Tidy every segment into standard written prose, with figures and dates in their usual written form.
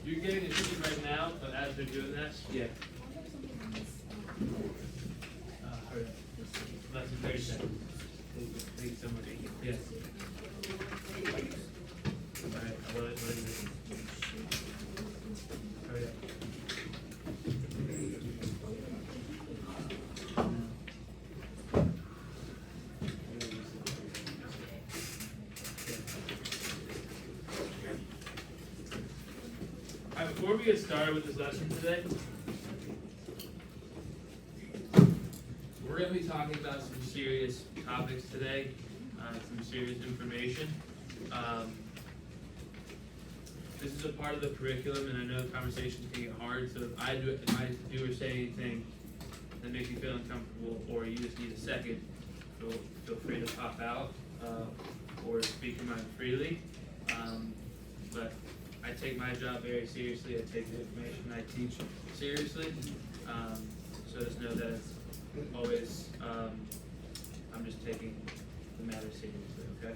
You're getting a ticket right now, but as they're doing that, yeah. Hurry up. Less than 30 seconds. Thank you so much. Yes. Alright, I love it. Hurry up. Alright, before we get started with this lesson today, we're going to be talking about some serious topics today, some serious information. This is a part of the curriculum, and I know conversations can get hard, so if I do or say anything that makes you feel uncomfortable, or you just need a second, feel free to pop out or speak your mind freely. But I take my job very seriously. I take the information I teach seriously. So just know that it's always, I'm just taking the matter seriously, okay?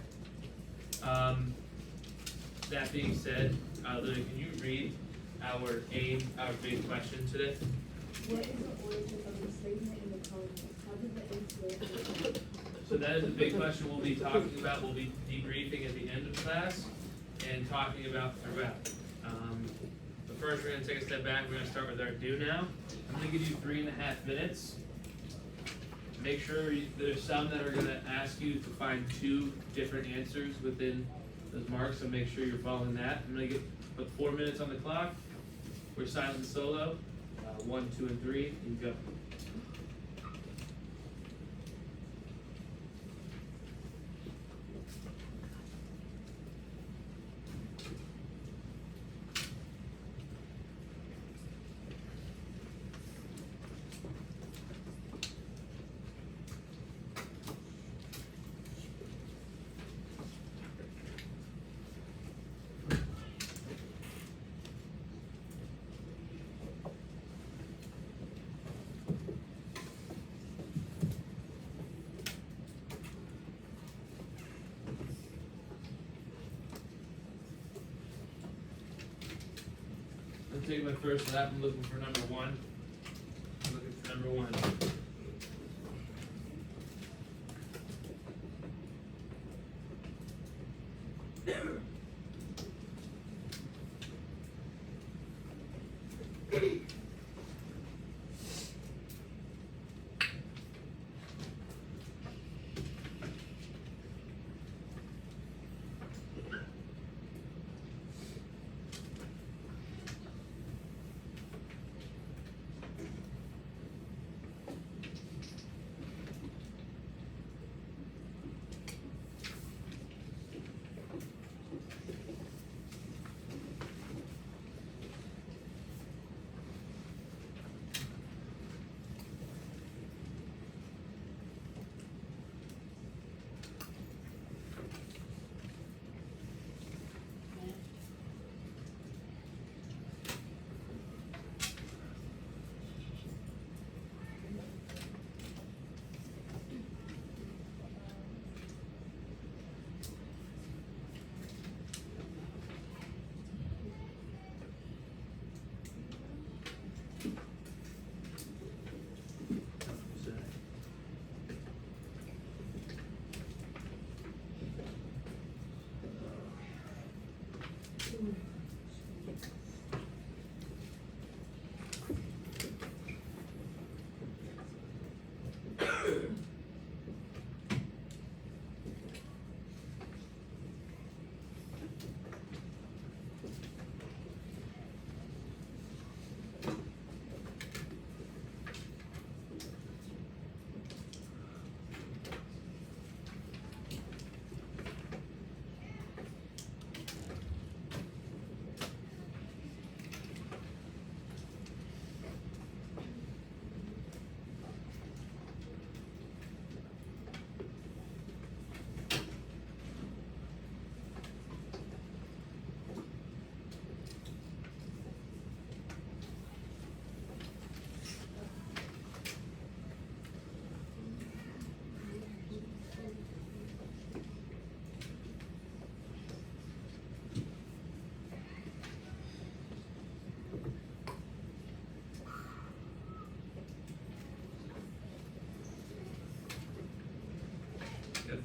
That being said, Lily, can you read our big question today? What is the origin of the statement in the colonies? How did the enslaved? So that is a big question we'll be talking about. We'll be debriefing at the end of class and talking about throughout. But first, we're going to take a step back. We're going to start with our do now. I'm going to give you 3.5 minutes. Make sure there's some that are going to ask you to find 2 different answers within those marks, so make sure you're following that. I'm going to put 4 minutes on the clock. We're silent solo. 1, 2, and 3, and go. I'm taking my first lap. I'm looking for number 1. I'm looking for number 1.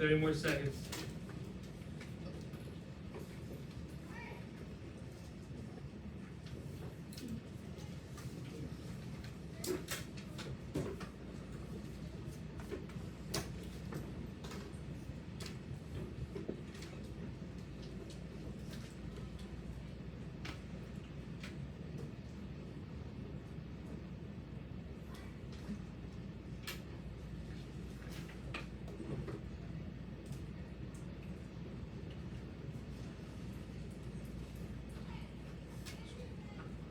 30 more seconds.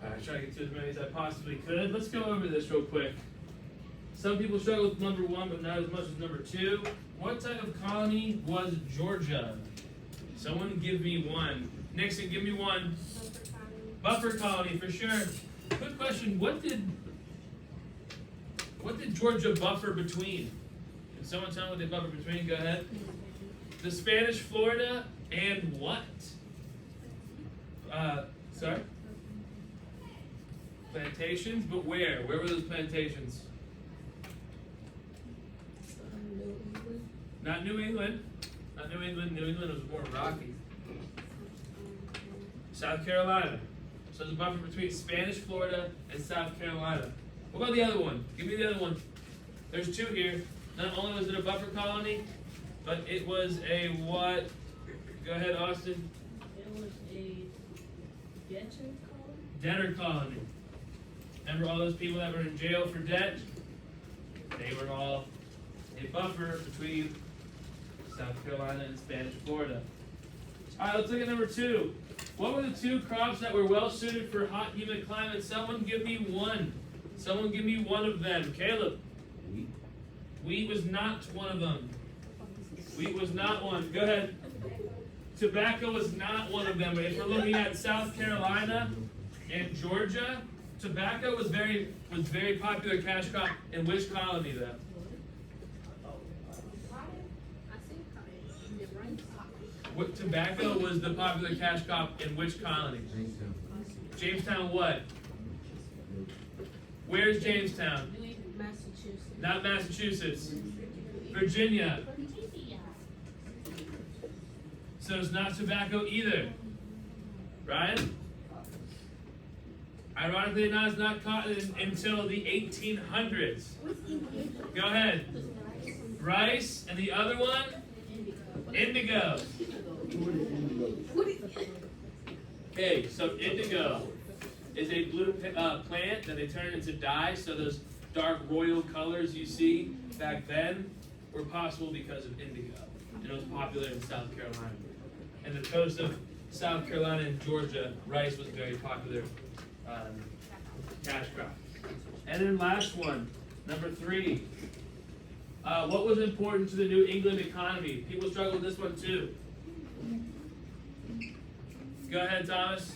Alright, try to get to as many as I possibly could. Let's go over this real quick. Some people struggle with number 1, but not as much as number 2. What type of colony was Georgia? Someone give me one. Nixon, give me one. Buffer colony, for sure. Quick question, what did Georgia buffer between? Can someone tell me what they buffer between? Go ahead. The Spanish Florida and what? Sorry? Plantations, but where? Where were those plantations? Not New England. Not New England. New England was more rocky. South Carolina. So there's a buffer between Spanish Florida and South Carolina. What about the other one? Give me the other one. There's 2 here. Not only was it a buffer colony, but it was a what? Go ahead, Austin. It was a debtor colony. Debtor colony. Remember all those people that were in jail for debt? They were all a buffer between South Carolina and Spanish Florida. Alright, let's look at number 2. What were the 2 crops that were well suited for hot, humid climates? Someone give me one. Someone give me one of them. Caleb. Wheat. Wheat was not one of them. Wheat was not one. Go ahead. Tobacco was not one of them. If we're looking at South Carolina and Georgia, tobacco was very popular cash crop in which colony though? What tobacco was the popular cash crop in which colony? Jamestown what? Where's Jamestown? Massachusetts. Not Massachusetts. Virginia. So it's not tobacco either. Ryan? Ironically enough, it's not cotton until the 1800s. Go ahead. Rice, and the other one? Indigo. Okay, so indigo is a blue plant that they turn into dye, so those dark royal colors you see back then were possible because of indigo. And it was popular in South Carolina. And the coast of South Carolina and Georgia, rice was very popular cash crop. And then last one, number 3. What was important to the New England economy? People struggle with this one too. Go ahead, Thomas.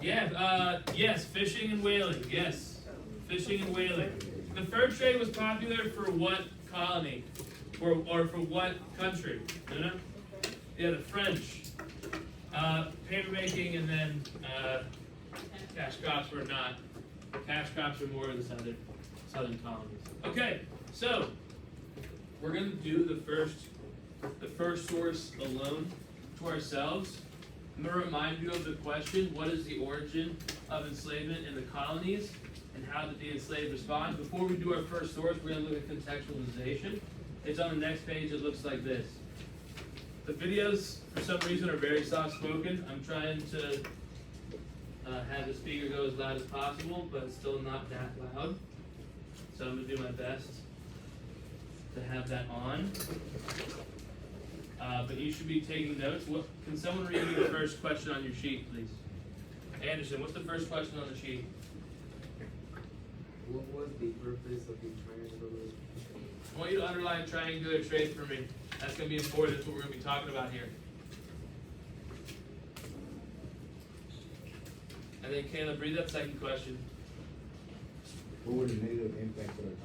Yeah, yes, fishing and whaling. Yes, fishing and whaling. The fur trade was popular for what colony? Or for what country? No? Yeah, the French. Paper making and then cash crops were not. Cash crops were more of the southern colonies. Okay, so we're going to do the first source alone to ourselves. I'm going to remind you of the question, what is the origin of enslavement in the colonies and how did the enslaved respond? Before we do our first source, we're going to look at contextualization. It's on the next page. It looks like this. The videos, for some reason, are very soft-spoken. I'm trying to have the speaker go as loud as possible, but it's still not that loud. So I'm going to do my best to have that on. But you should be taking notes. Can someone read me the first question on your sheet, please? Anderson, what's the first question on the sheet? What was the purpose of the triangular? I want you to underline triangular trade for me. That's going to be important. That's what we're going to be talking about here. And then Caleb, read that second question. What were the negative impacts of the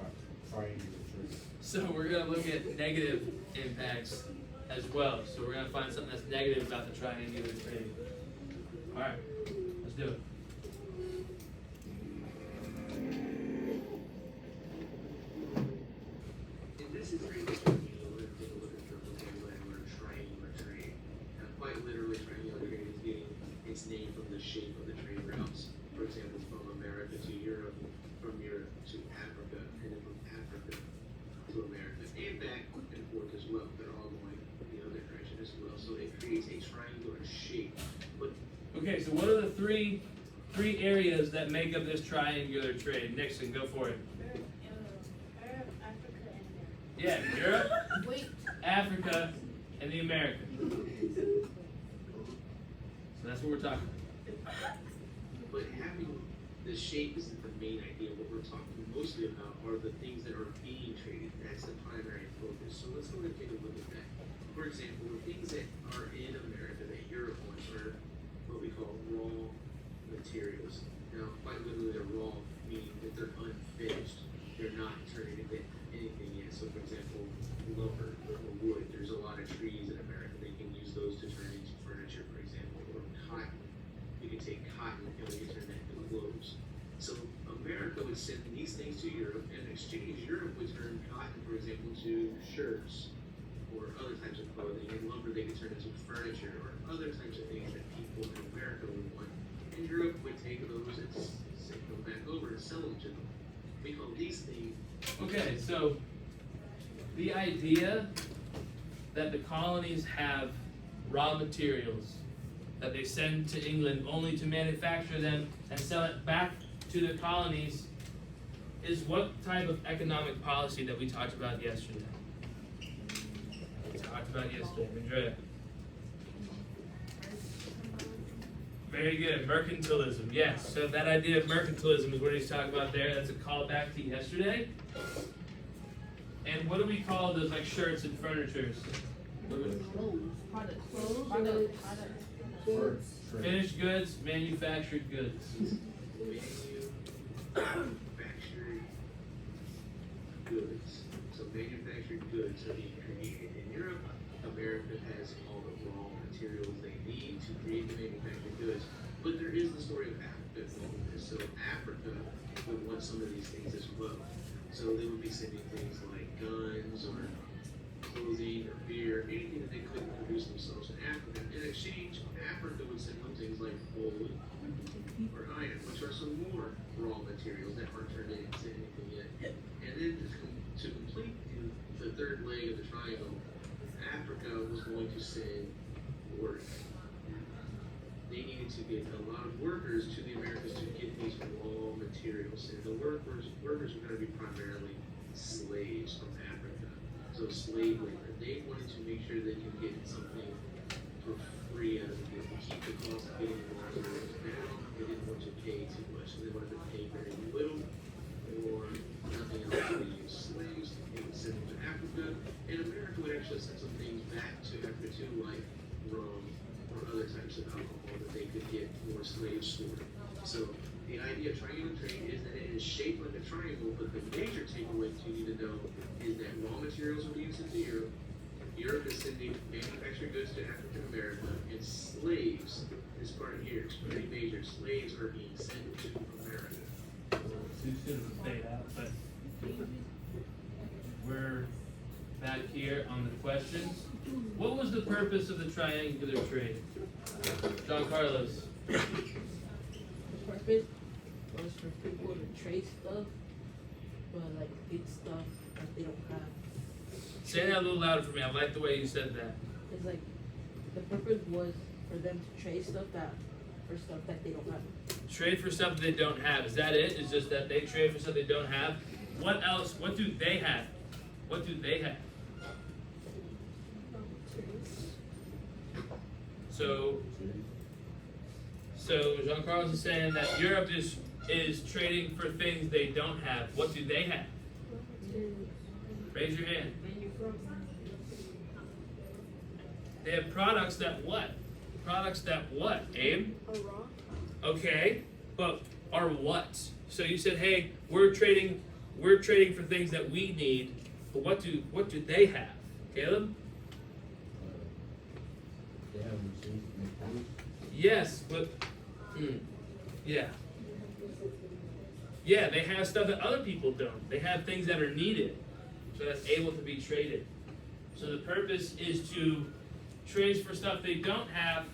triangular trade? So we're going to look at negative impacts as well. So we're going to find something that's negative about the triangular trade. All right, let's do it. In this is the shape of the trade routes. For example, from America to Europe, from Europe to Africa, and then from Africa to America, and back and forth as well. They're all going the other direction as well. So it creates a triangular shape. But Okay, so what are the three areas that make up this triangular trade? Nixon, go for it. Europe, Africa, and America. Yeah, Europe, Wait. Africa, and the Americas. So that's what we're talking about. But having the shape isn't the main idea. What we're talking mostly about are the things that are being traded. That's the primary focus. So let's go ahead and take a look at that. For example, the things that are in America that Europe wants are what we call raw materials. Now, quite literally, they're raw, meaning that they're unfinished. They're not turning into anything yet. So, for example, lumber or wood. There's a lot of trees in America. They can use those to turn into furniture, for example, or cotton. You can take cotton and we can turn that into clothes. So America would send these things to Europe, and in exchange, Europe would turn cotton, for example, to shirts or other types of clothing, and lumber they could turn into furniture or other types of things that people in America would want. And Europe would take those and send them back over and sell them to them. We call these things. Okay, so the idea that the colonies have raw materials that they send to England only to manufacture them and sell it back to the colonies is what type of economic policy that we talked about yesterday? Andrea. Very good, mercantilism, yes. So that idea of mercantilism is what he's talking about there. That's a call back to yesterday. And what do we call those, like shirts and furnitures? Finished goods, manufactured goods. Manufactured goods. So manufactured goods are being created in Europe. America has all the raw materials they need to create the manufactured goods. But there is the story of Africa involved in this. So Africa would want some of these things as well. So they would be sending things like guns or clothing or beer, anything that they couldn't produce themselves in Africa. In exchange, Africa would send them things like gold or iron, which are some more raw materials that aren't turned into anything yet. And then to complete the third leg of the triangle, Africa was going to send work. They needed to get a lot of workers to the Americas to get these raw materials. And the workers were going to be primarily slaves from Africa. So slave labor. They wanted to make sure they could get something for free out of the deal to keep the cost of getting the materials down. They didn't want to pay too much, so they wanted to pay very little or nothing else. They used slaves. They would send them to Africa, and America would actually send some things back to Africa too, like rum or other types of alcohol that they could get more slaves for. So the idea of triangular trade is that it is shaped like a triangle, but the major takeaway you need to know is that raw materials are being sent to Europe. Europe is sending manufactured goods to African America, and slaves, this part here is pretty major. Slaves are being sent to America. Too soon to fade out, but we're back here on the questions. What was the purpose of the triangular trade? John Carlos. The purpose was for people to trade stuff, but like get stuff that they don't have. Say that a little louder for me. I like the way you said that. It's like the purpose was for them to trade stuff for stuff that they don't have. Trade for stuff they don't have. Is that it? It's just that they trade for stuff they don't have? What else? What do they have? What do they have? So Jean Carlos is saying that Europe is trading for things they don't have. What do they have? Raise your hand. They have products that what? Products that what? Abe? Okay, but are what? So you said, hey, we're trading for things that we need, but what do they have? Caleb? They have machines to make food. Yes, but yeah. Yeah, they have stuff that other people don't. They have things that are needed, so that's able to be traded. So the purpose is to trade for stuff they don't have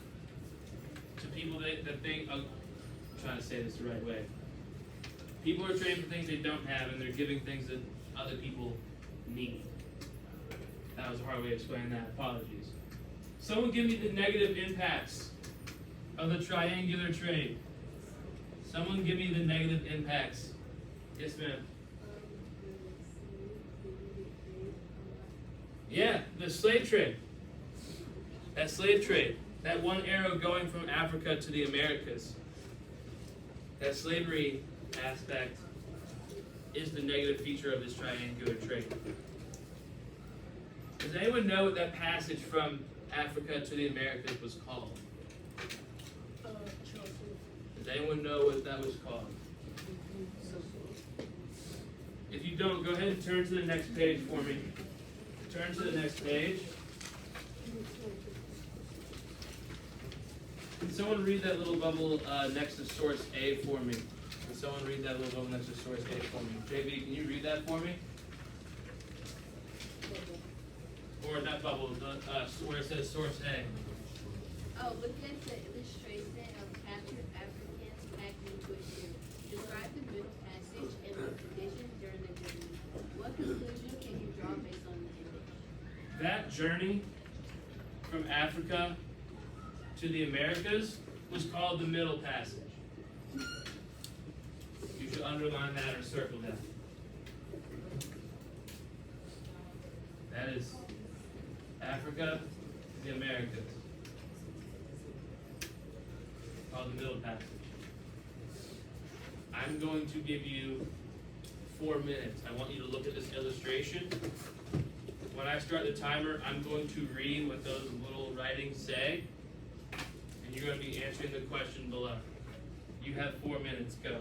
to people that think, I'm trying to say this the right way. People are trading for things they don't have, and they're giving things that other people need. That was a hard way to explain that. Apologies. Someone give me the negative impacts of the triangular trade. Someone give me the negative impacts. Yes, ma'am. Yeah, the slave trade. That slave trade. That one arrow going from Africa to the Americas. That slavery aspect is the negative feature of this triangular trade. Does anyone know what that passage from Africa to the Americas was called? Does anyone know what that was called? If you don't, go ahead and turn to the next page for me. Turn to the next page. Can someone read that little bubble next to source A for me? Can someone read that little bubble next to source A for me? JB, can you read that for me? Or that bubble, where it says source A. Oh, look at the illustration of captured Africans packed into a ship. Describe the middle passage and the conditions during the journey. What conclusion can you draw based on the image? That journey from Africa to the Americas was called the Middle Passage. You should underline that or circle that. That is Africa to the Americas. Called the Middle Passage. I'm going to give you 4 minutes. I want you to look at this illustration. When I start the timer, I'm going to read what those little writings say, and you're going to be answering the question below. You have 4 minutes. Go.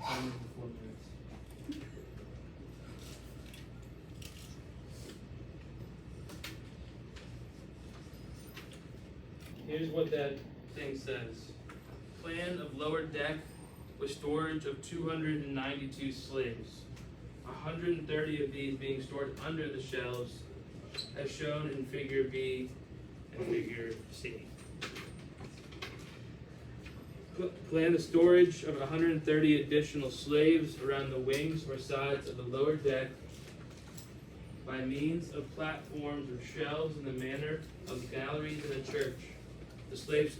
Timer for 4 minutes. Here's what that thing says. Plan of lower deck with storage of 292 slaves. 130 of these being stored under the shelves, as shown in Figure B and Figure C. Plan the storage of 130 additional slaves around the wings or sides of the lower deck by means of platforms or shelves in the manner of galleries in a church. The slaves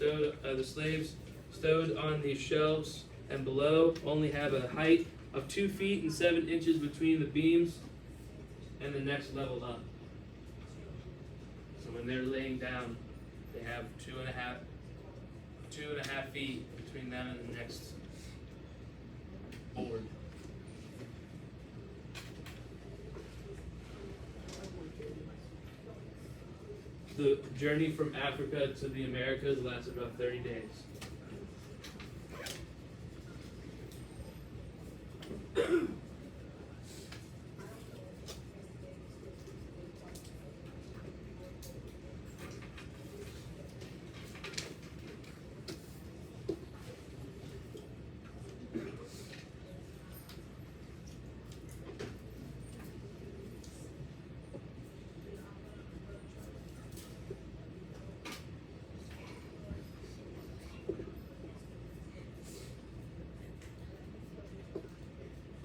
stowed on these shelves and below only have a height of 2 feet and 7 inches between the beams and the next level up. So when they're laying down, they have 2.5 feet between them and the next board. The journey from Africa to the Americas lasted about 30 days.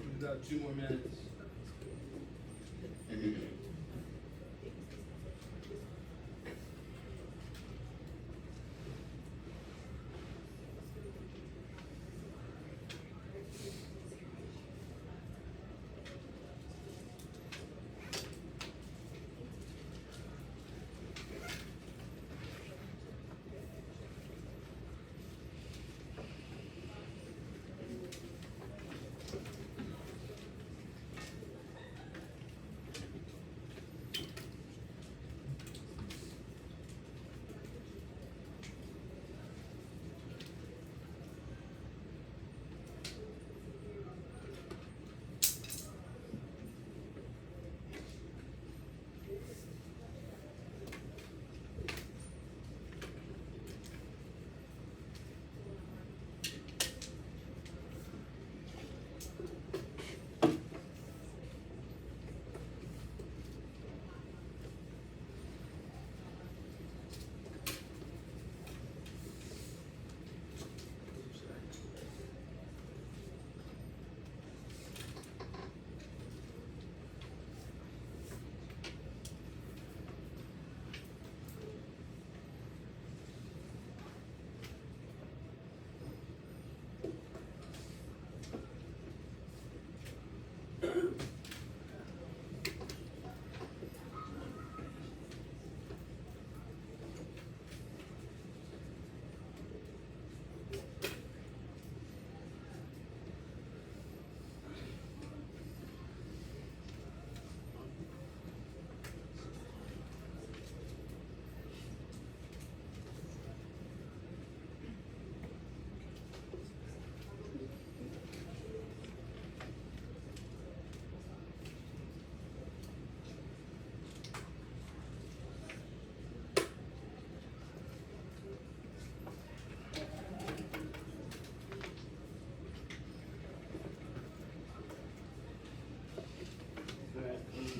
We've got 2 more minutes.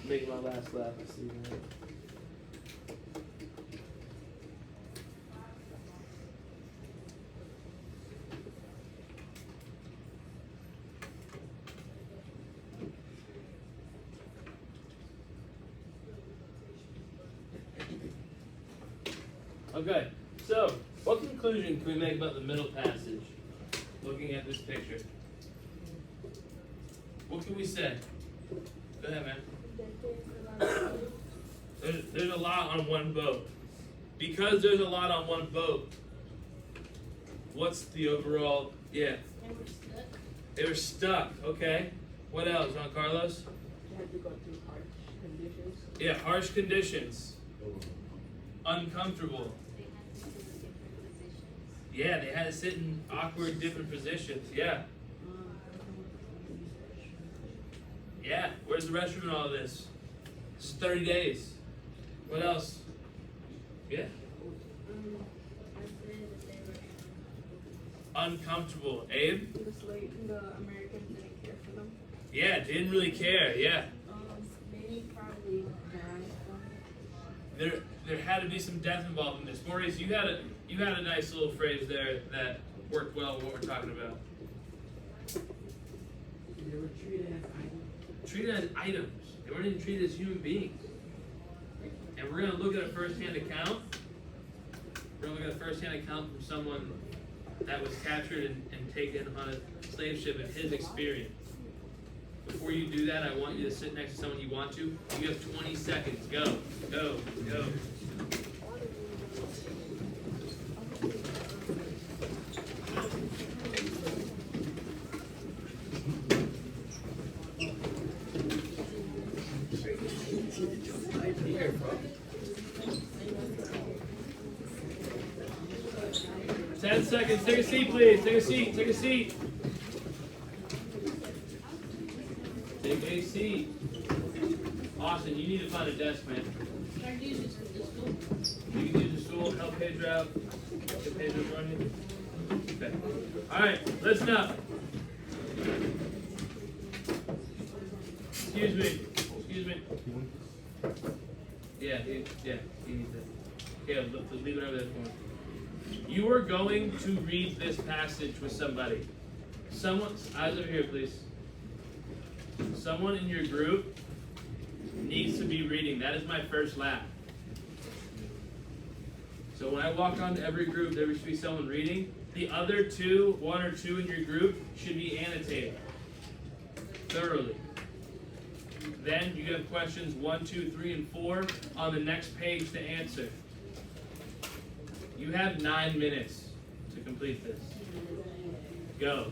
make my last lap. I see that. Okay, so what conclusion can we make about the middle passage? Looking at this picture, what can we say? Go ahead, man. There's a lot on one boat. Because there's a lot on one boat, what's the overall? Yeah, And we're stuck. they were stuck. Okay, what else, Juan Carlos? You have to go through harsh conditions. Yeah, harsh conditions, uncomfortable. They have to sit in different positions. Yeah, they had to sit in awkward, different positions. Yeah. Yeah, where's the restroom in all this? This is 30 days. What else? Yeah. I said that they were Uncomfortable. Abe? the Americans didn't care for them. Yeah, didn't really care. Yeah. Many probably died from it. There had to be some death involved in this. Maurice, you had a nice little phrase there that worked well with what we're talking about. They were treated as items. Treated as items. They weren't even treated as human beings. And we're gonna look at a first-hand account. We're gonna look at a first-hand account from someone that was captured and taken on a slave ship and his experience. Before you do that, I want you to sit next to someone you want to. You have 20 seconds. Go, go, go. Here, bro. 10 seconds. Take a seat, please. Take a seat. Take a seat. Take a seat. Austin, you need to find a desk, man. Can I use this for the school? You can use the stool. Help Pedro out. Get Pedro join you. Okay. All right. Listen up. Excuse me. Excuse me. Yeah. He needs it. Okay, leave it over there for him. You are going to read this passage with somebody. Someone, eyes over here, please. Someone in your group needs to be reading. That is my first lap. So when I walk onto every group, there should be someone reading. The other two, one or two in your group, should be annotated thoroughly. Then you have questions 1, 2, 3, and 4 on the next page to answer. You have 9 minutes to complete this. Go.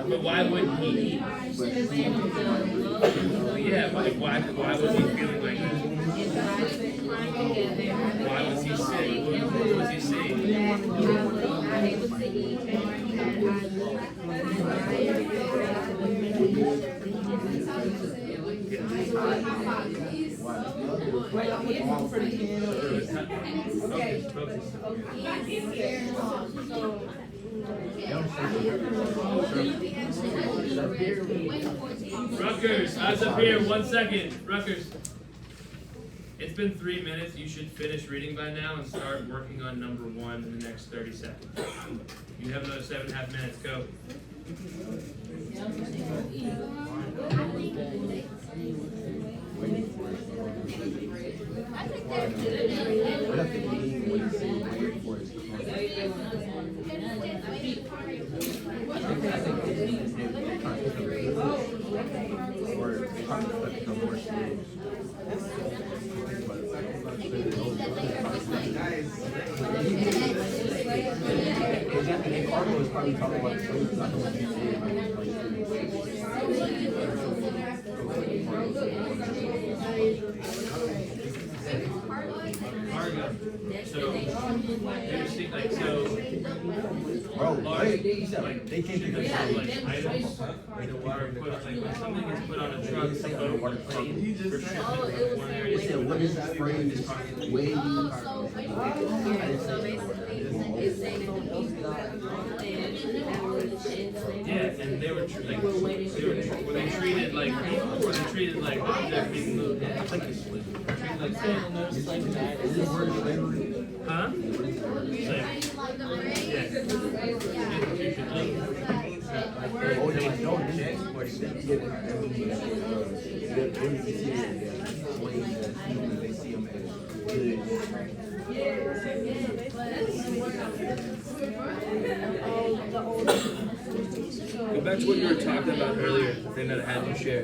But why wouldn't he? Yeah, but like, why was he feeling like that? Why was he sick? What was he saying? Rutgers, eyes up here, 1 second. Rutgers. It's been 3 minutes. You should finish reading by now and start working on number 1 in the next 30 seconds. You have another 7.5 minutes. Go. So, interesting, like, so, Bro, large, like, they can't think of like, items, like, the water put, like, when something is put on a truck, it's like a water plane, for shipment from one area to what is this phrase? Way yeah, and they were, were they treated like people, or were they treated like objects being moved in? It's like a slip. Huh? Slavery. Yeah. Oh, they don't they see them as good. Go back to what you were talking about earlier, the thing that I had you share.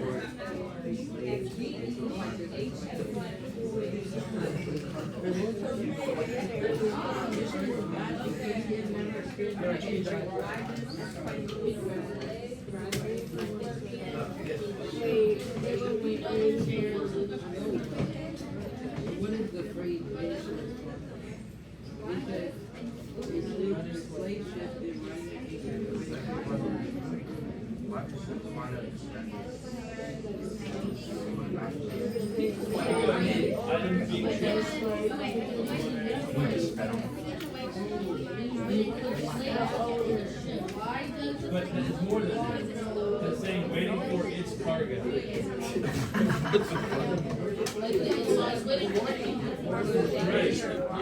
What is the free slave ship But it's more than that. It's saying waiting for its cargo. Right.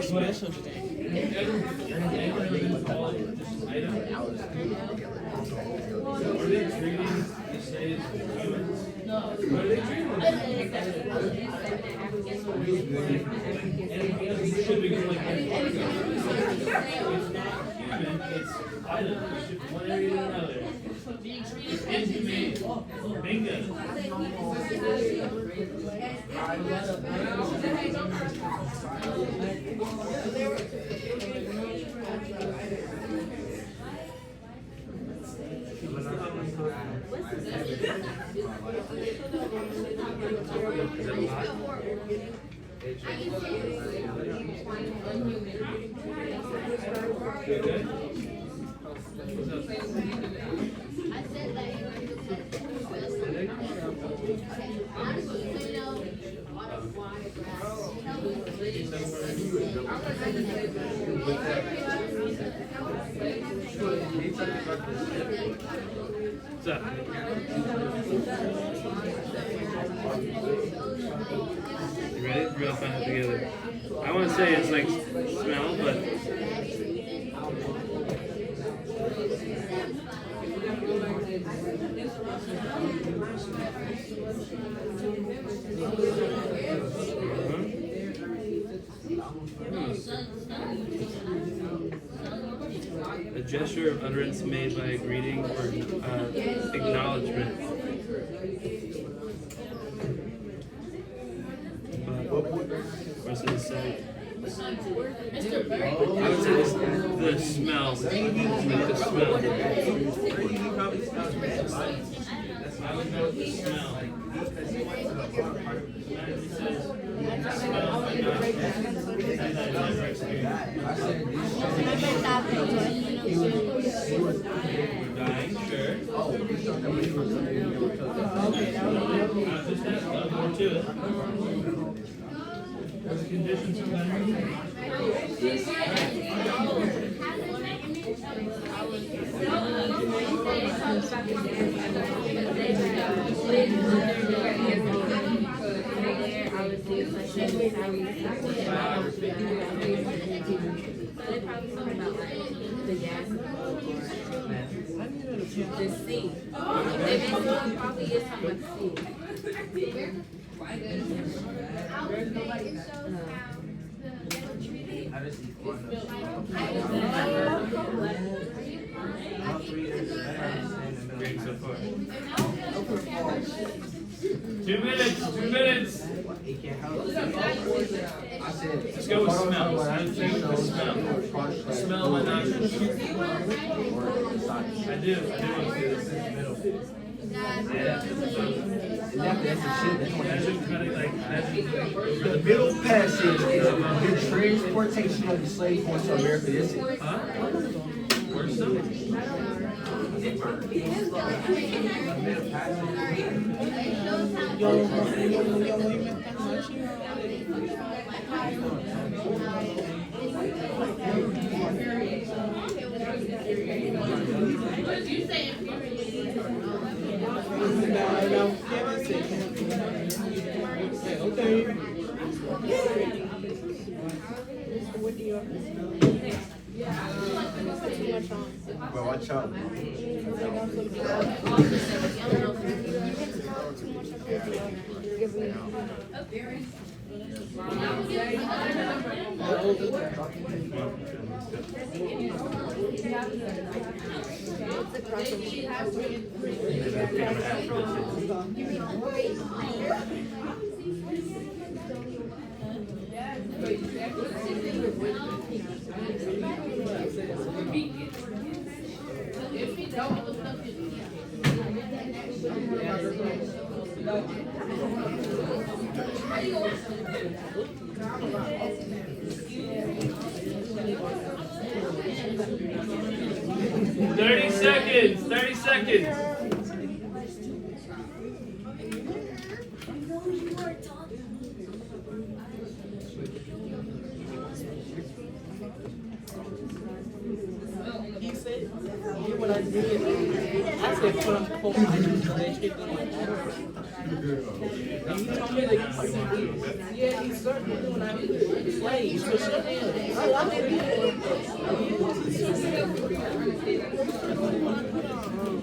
Special today. Anyone ever been called just item? Are they treating the slaves as humans? What are they treating them as? And it should be going like cargo. It's not human, it's item. You should one area to another. It's inhumane. Bingo. What's up? You ready? We're gonna find it together. I want to say it's like smell, but a gesture of utterance made by a greeting or acknowledgement. Or is it a sight? I would say the smell. Like the smell. I would go with the smell. Because he went to the wrong part of the It says, I said he was dying, sure. oh, he thought that he was Just that, more to it. What's the conditions of that? The sea. They probably is how much sea. I just eat one. Great so far. 2 minutes, 2 minutes. He can't help it. I said, Let's go with smell. Let's go with the smell. Smell my nostrils. I do want to do this in the middle. Yeah. That's the shit. Imagine cutting like, The middle passage is the transportation of the slave force to America. This is huh? Where's some? the middle passage. Bro, watch out. Thirty seconds. 30 seconds. He said, what I did, I said, put on cold water. He told me that yeah, he started doing that slaves. So shut down.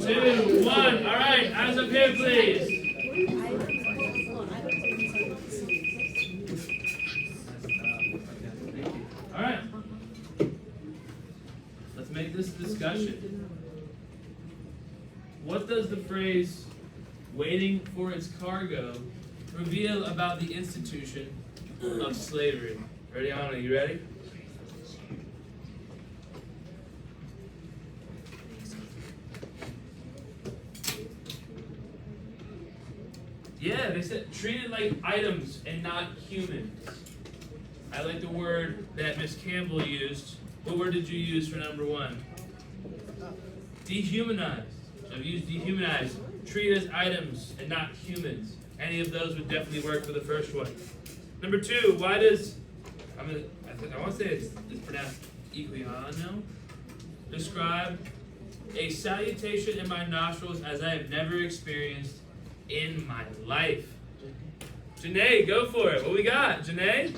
Two, one. All right, eyes up here, please. All right. Let's make this a discussion. What does the phrase "waiting for its cargo" reveal about the institution of slavery? Ready, Anna? You ready? Yeah, they said treated like items and not humans. I like the word that Miss Campbell used. What word did you use for number one? Dehumanized. So I've used dehumanized. Treated as items and not humans. Any of those would definitely work for the first one. Number two, why does I want to say it's pronounced Iquiano. Describe a salutation in my nostrils as I have never experienced in my life. Janae, go for it. What we got, Janae?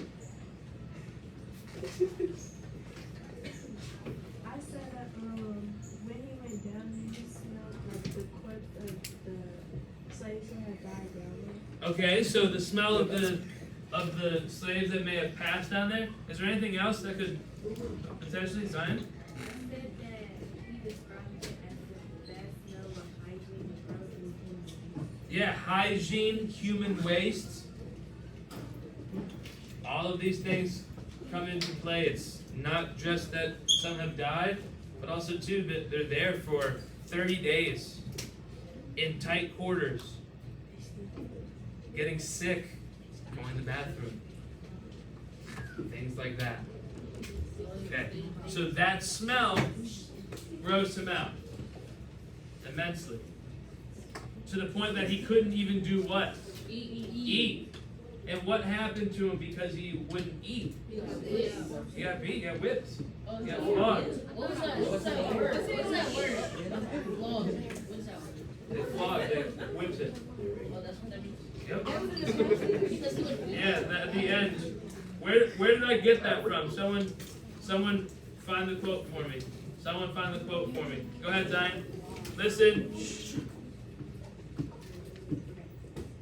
I said that when he went down, he smelled like the corpse of the slaves who had died down there. Okay, so the smell of the slaves that may have passed down there. Is there anything else that could potentially sign? Said that he described it as the bad smell of hygiene and frozen human. Yeah, hygiene, human waste. All of these things come into play. It's not just that some have died, but also too that they're there for 30 days in tight quarters, getting sick, going to the bathroom, things like that. Okay, so that smell grossed him out immensely, to the point that he couldn't even do what? Eat. And what happened to him because he wouldn't eat? He got beat, he got whipped, he got flogged. What's that word? They flogged, they whipped it. Oh, that's what that means. Yep. Yeah, at the end, where did I get that from? Someone find the quote for me. Someone find the quote for me. Go ahead, Zion. Listen.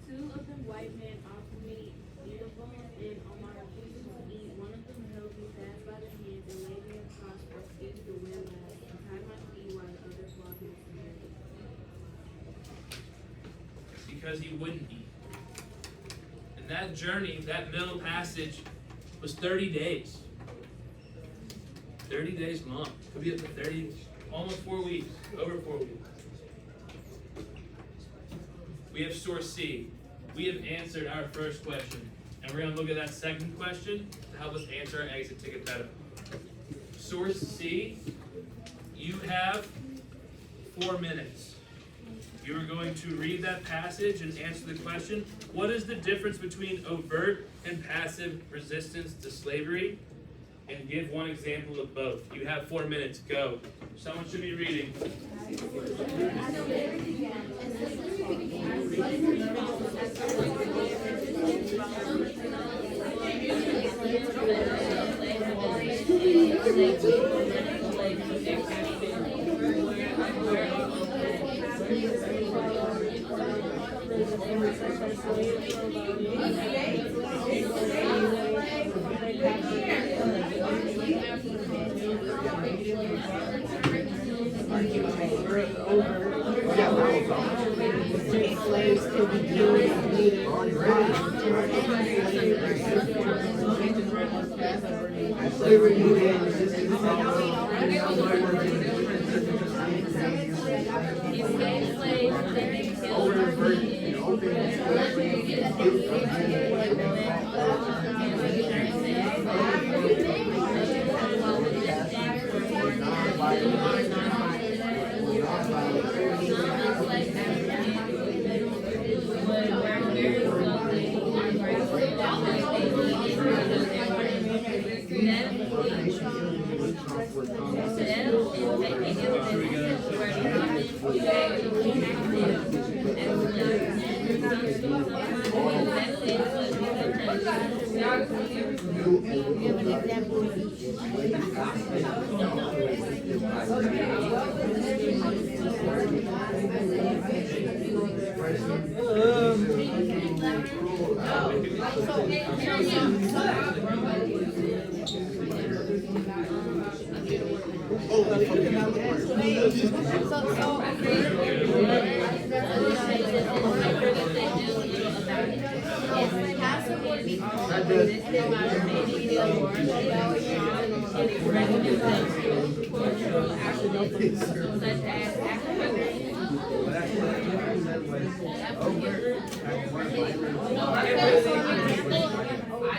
Two of them white men offered me eatable, and on my refusal to eat, one of them held me fast by the hand and laid me across or excuse the windlass and tied my feet while the other flogged me severely. Because he wouldn't eat. And that journey, that middle passage, was 30 days. 30 days long. Could be up to 30, almost 4 weeks, over 4 weeks. We have source C. We have answered our first question. And we're going to look at that second question to help us answer our exit ticket better. Source C, you have 4 minutes. You are going to read that passage and answer the question, what is the difference between overt and passive resistance to slavery? And give one example of both. You have 4 minutes, go. Someone should be reading.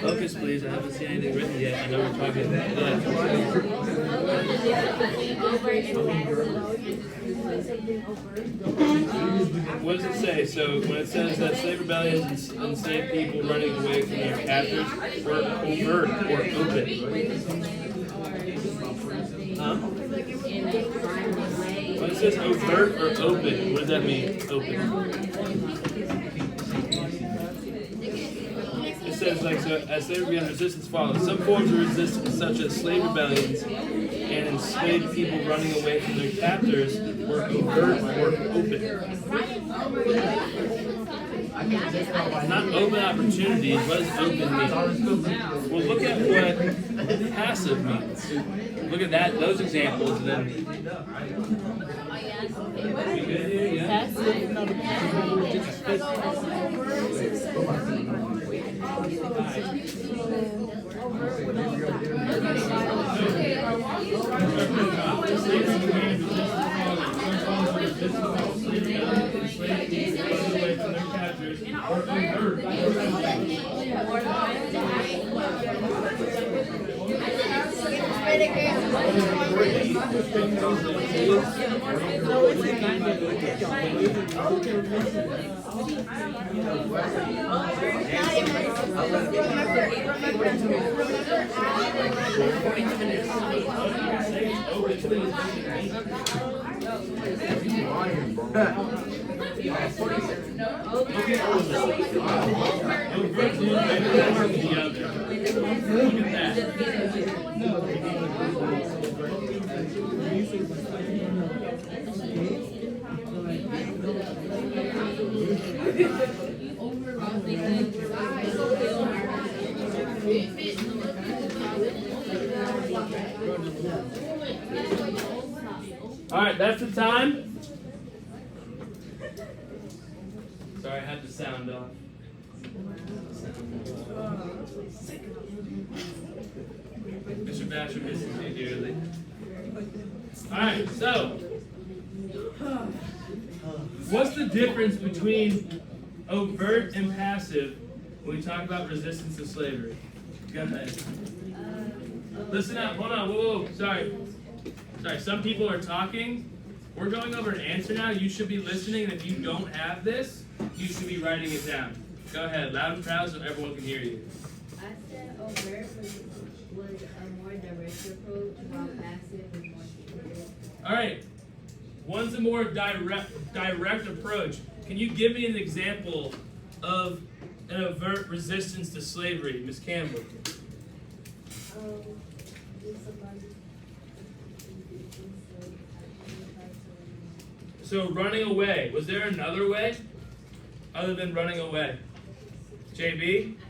Focus, please. I haven't seen anything written yet. I know we're talking about that. What does it say? So when it says that slave rebellions and enslaved people running away from their captors were overt or open. When it says overt or open, what does that mean? Open. It says like so as slave rebellion resistance followed. Some forms of resistance such as slave rebellions and enslaved people running away from their captors were overt or open. Not open opportunities. What does open mean? Well, look at what passive means. Look at that, those examples, and then. All right, that's the time. Sorry, I had the sound off. Mr. Basher misses you dearly. All right, so what's the difference between overt and passive when we talk about resistance to slavery? Go ahead. Listen up. Hold on. Whoa. Sorry. Some people are talking. We're going over an answer now. You should be listening. And if you don't have this, you should be writing it down. Go ahead. Loud and proud so everyone can hear you. I said overt was a more direct approach, while passive was more secretive. All right. One's a more direct approach. Can you give me an example of an overt resistance to slavery, Ms. Campbell? So running away. Was there another way other than running away? JB? I can't go.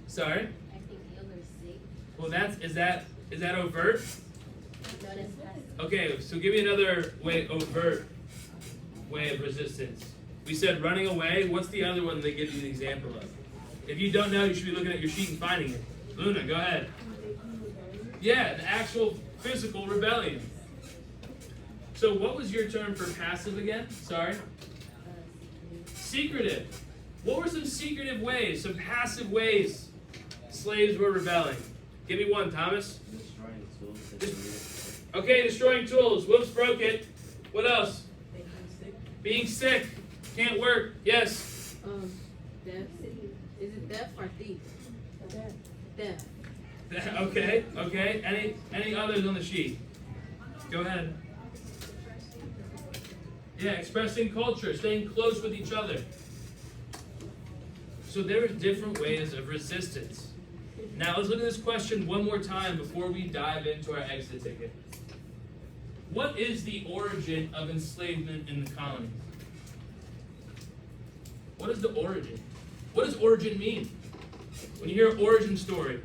Sorry? I can't go. They're sick. Well, is that overt? No, that's passive. Okay, so give me another overt way of resistance. We said running away. What's the other one they give you an example of? If you don't know, you should be looking at your sheet and finding it. Luna, go ahead. Yeah, the actual physical rebellion. So what was your term for passive again? Sorry? Secretive. What were some secretive ways, some passive ways slaves were rebelling? Give me one, Thomas. Okay, destroying tools. Whoops, broke it. What else? Being sick. Can't work. Yes. Death. Is it death or thief? Death. Okay. Any others on the sheet? Go ahead. Yeah, expressing culture, staying close with each other. So there are different ways of resistance. Now let's look at this question one more time before we dive into our exit ticket. What is the origin of enslavement in the colonies? What is the origin? What does origin mean? When you hear an origin story,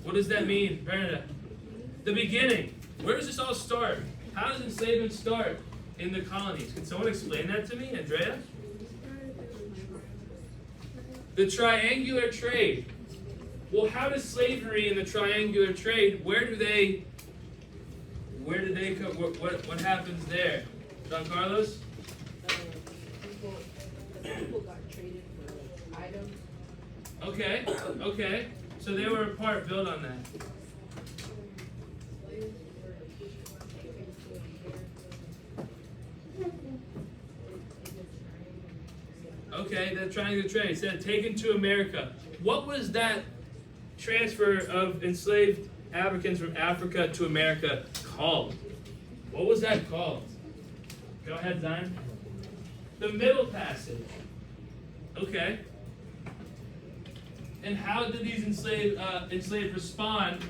what does that mean, Bernadette? The beginning. Where does this all start? How does enslavement start in the colonies? Can someone explain that to me, Andrea? The triangular trade. Well, how does slavery and the triangular trade, where do they come? What happens there? Don Carlos? People got traded for items. Okay. So they were a part built on that. Okay, the triangular trade said taken to America. What was that transfer of enslaved Africans from Africa to America called? What was that called? Go ahead, Zion. The Middle Passage. Okay. And how did these enslaved respond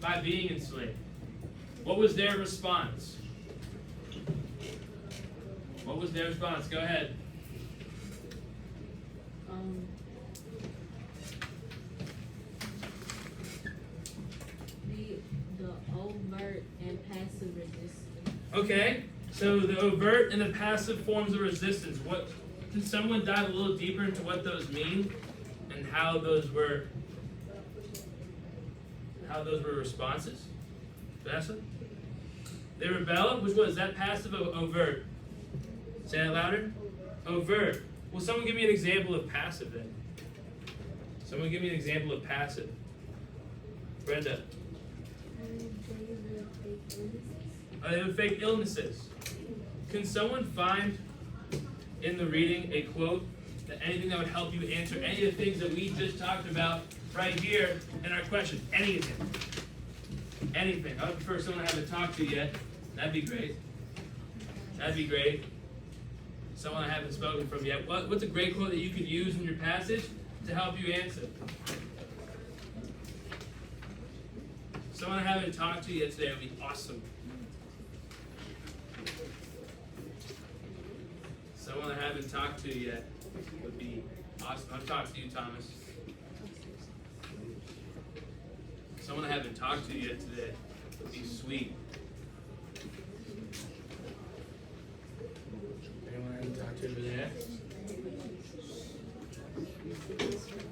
by being enslaved? What was their response? What was their response? Go ahead. The overt and passive resistance. Okay, so the overt and the passive forms of resistance. What can someone dive a little deeper into what those mean and how those were responses? Vanessa? They rebelled? Which one is that, passive or overt? Say that louder. Overt. Will someone give me an example of passive then? Someone give me an example of passive. Brenda. They have fake illnesses. Can someone find in the reading a quote, that anything that would help you answer any of the things that we just talked about right here in our question? Anything. Anything. I would prefer someone I haven't talked to yet. That'd be great. That'd be great. Someone I haven't spoken from yet. What's a great quote that you could use in your passage to help you answer? Someone I haven't talked to yet today would be awesome. Someone I haven't talked to yet would be awesome. I've talked to you, Thomas. Someone I haven't talked to yet today would be sweet. Anyone I haven't talked to over there?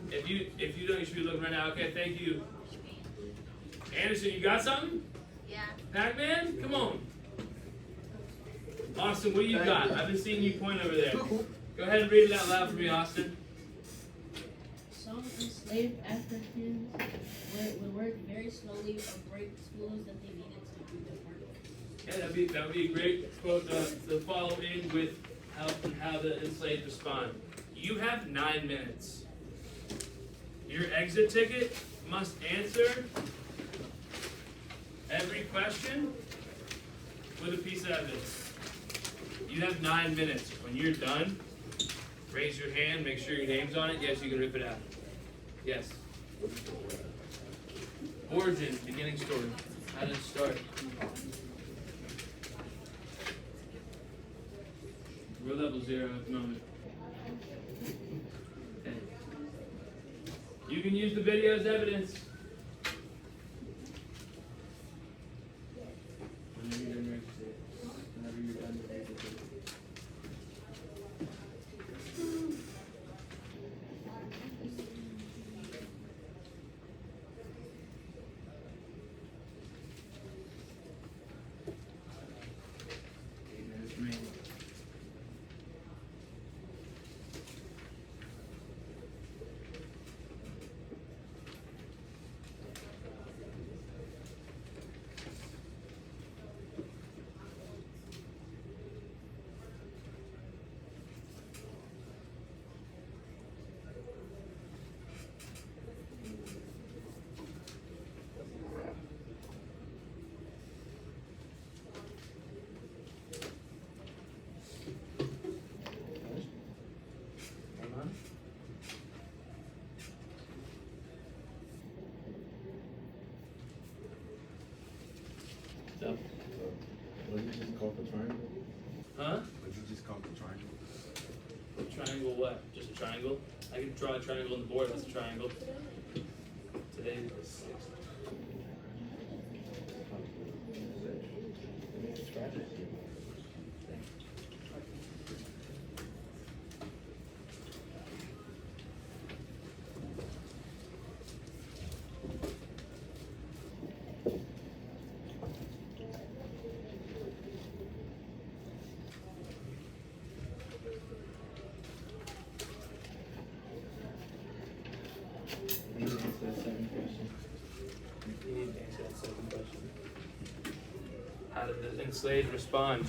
If you don't, you should be looking right now. Okay, thank you. Anderson, you got something? Yeah. Pac-Man? Come on. Austin, what do you got? I've been seeing you point over there. Go ahead and read it out loud for me, Austin. Some enslaved Africans would work very slowly or break tools that they needed to do their work. Yeah, that would be a great quote to follow in with how the enslaved respond. You have 9 minutes. Your exit ticket must answer every question with a piece of evidence. You have 9 minutes. When you're done, raise your hand, make sure your name's on it. Yes, you can rip it out. Yes. Origin, beginning story. How did it start? We're level 0 at the moment. Okay. You can use the video as evidence. Whenever you're done, raise your hand. Whenever you're done, raise your hand. What did you just call the triangle? Huh? What did you just call the triangle? Triangle what? Just a triangle? I can draw a triangle on the board. That's a triangle. Today is the 6th. Scratch it. You need to answer that second question. You need to answer that second question. How did the enslaved respond?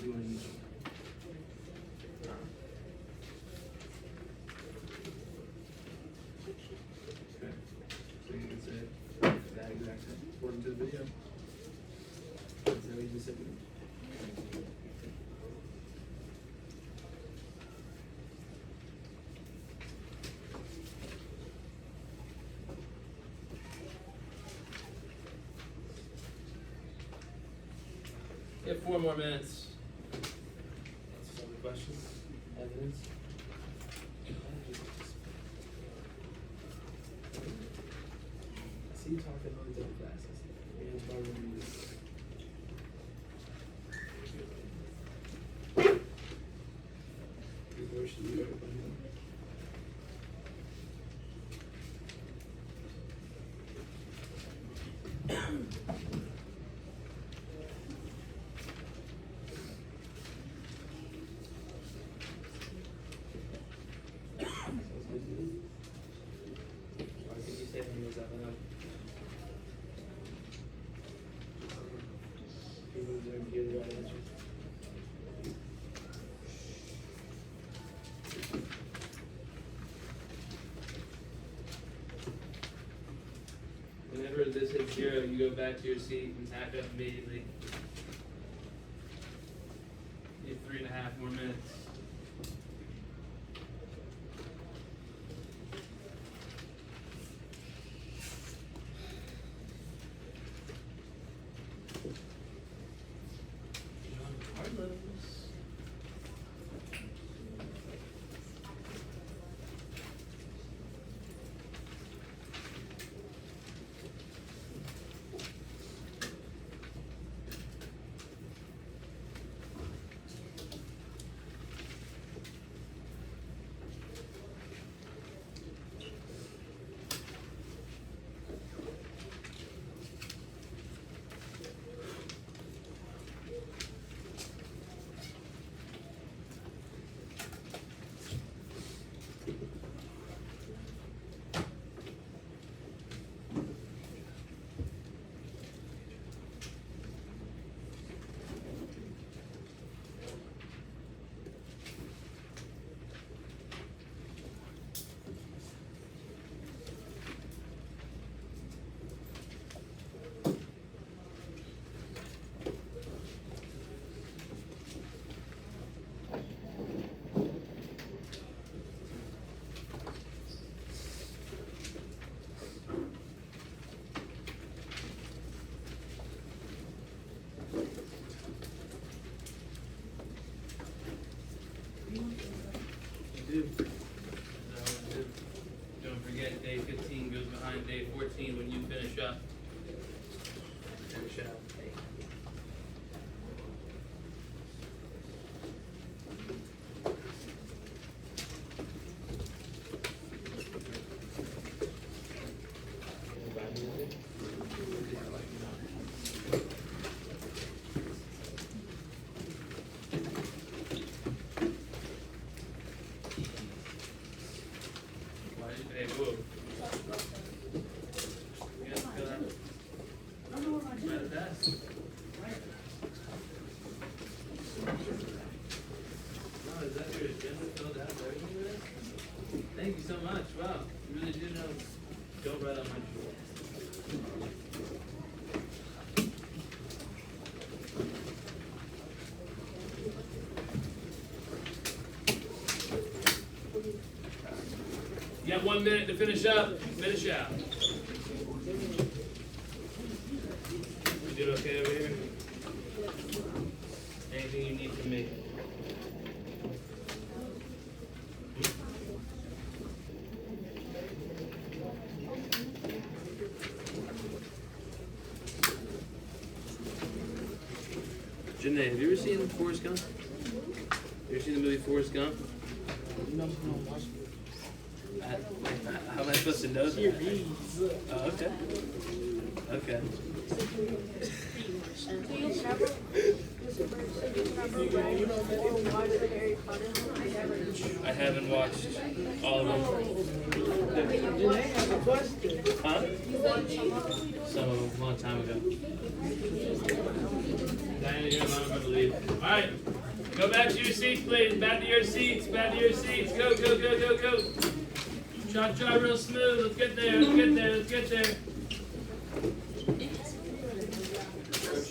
you wanna use? Okay. So you can say that exact thing according to the video. Is that what you just said? We have 4 more minutes. Some questions, evidence? I see you talking really damn fast. And it's probably gonna be this. Before she leave everybody know. Whenever this hits 0, you go back to your seat and tack up immediately. You have 3.5 more minutes. Don't forget, day 15 goes behind day 14 when you finish up. Finish up. Hey, whoa. You guys feel that? Right at that? Oh, is that your agenda filled out? Everything with it? Thank you so much. Wow, you really do know. Go right on my shoulder. You got 1 minute to finish up. Finish out. You did okay over here? Anything you need from me? Janae, have you ever seen Forrest Gump? You ever seen the movie Forrest Gump? No. How am I supposed to know that? Oh, okay. Okay. I haven't watched all of them. Huh? Some of them, a long time ago. Diana, you're not going to leave. All right. Go back to your seats, please. Back to your seats. Back to your seats. Go, go, go, go, go. Try real smooth. Let's get there. Let's get there. Let's get there.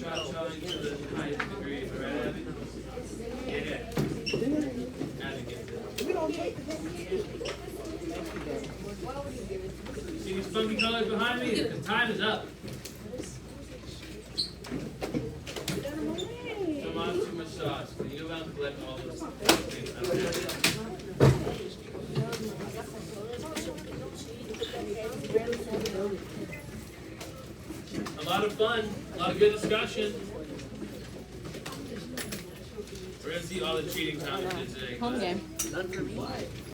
Trying to the highest degree. All right, Abby? Yeah. Abby gets it. See these funky colors behind me? The time is up. Come on, too much sauce. Can you go out and collect all those things? A lot of fun, a lot of good discussion. We're gonna see all the cheating challenges today. Home game.